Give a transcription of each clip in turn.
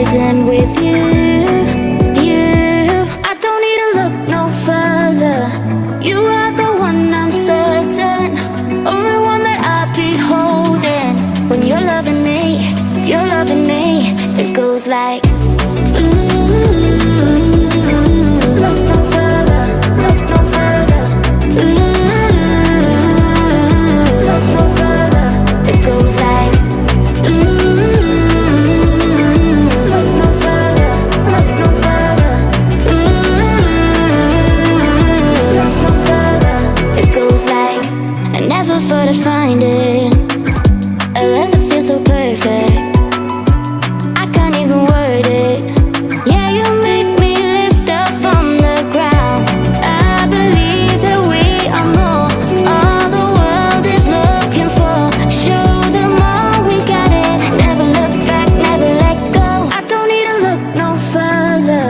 horizon with you. I don't need to look no further. You are the one, I'm certain. Only one that I'll be holding. When you're loving me, it goes like look no further, look no further. Look no further. It goes like look no further, look no further. Look no further. It goes like I never thought I'd find it. A love that feels so perfect. I can't even word it. Yeah, you make me lift up from the ground. I believe that we are more. All the world is looking for. Show them all we got it. Never look back, never let go. I don't need to look no further.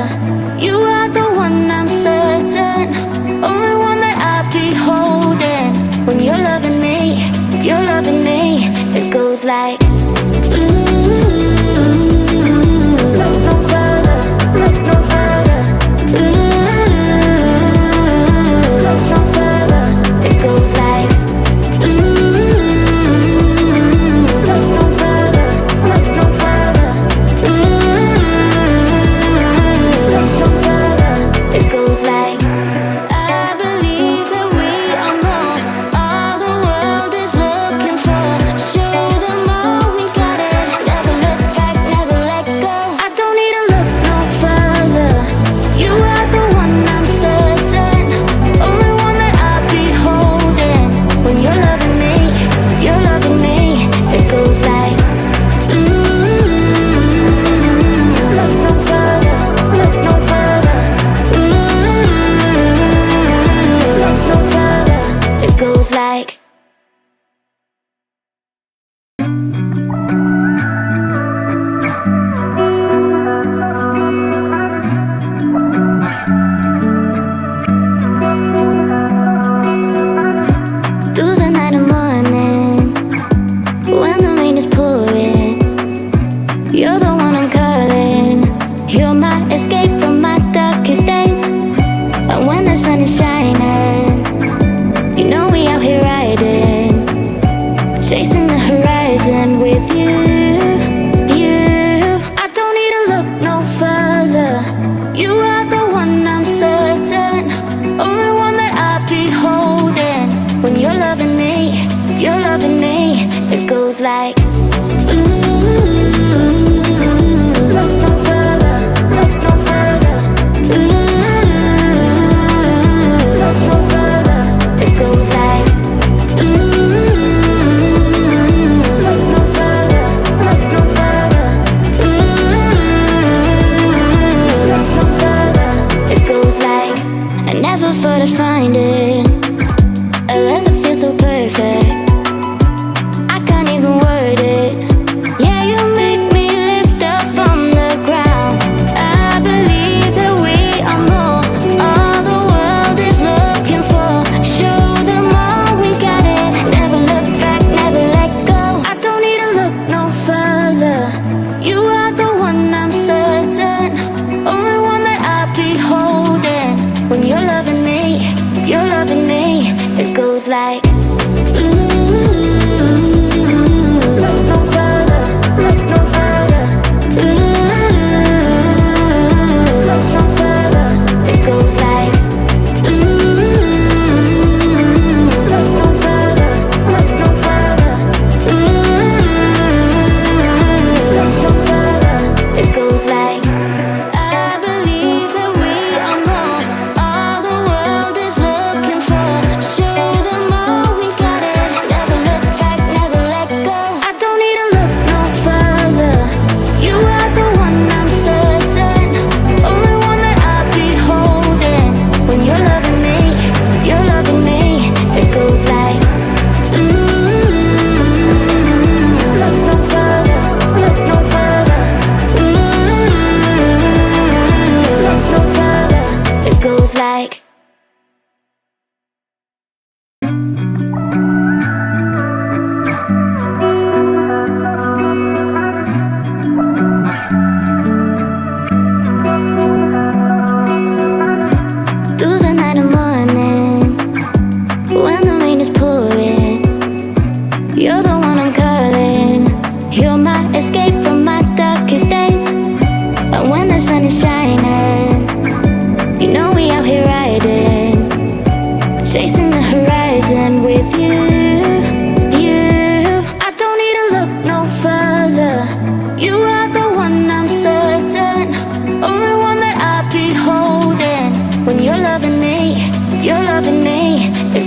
You are the one, I'm certain. Only one that I'll be holding. When you're loving me, it goes like look no further, look no further. Look no further. It goes like look no further, look no further. Look no further. It goes like I believe that we are more. All the world is looking for. Show them all we got it. Never look back, never let go. I don't need to look no further. You are the one, I'm certain. Only one that I'll be holding. When you're loving me, it goes like look no further, look no further. Look no further. It goes like through the night and morning, when the rain is pouring, you're the one I'm calling. You're my escape from my darkest days. And when the sun is shining, you know we out here riding, chasing the horizon with you. I don't need to look no further. You are the one, I'm certain. Only one that I'll be holding. When you're loving me, it goes like look no further, look no further. Look no further. It goes like look no further, look no further. Look no further. It goes like I never thought I'd find it. A love that feels so perfect. I can't even word it. Yeah, you make me lift up from the ground. I believe that we are more. All the world is looking for. Show them all we got it. Never look back, never let go. I don't need to look no further. You are the one, I'm certain. Only one that I'll be holding. When you're loving me, it goes like look no further, look no further. Look no further. It goes like look no further, look no further. Look no further. It goes like I believe that we are more. All the world is looking for. Show them all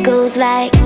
It goes like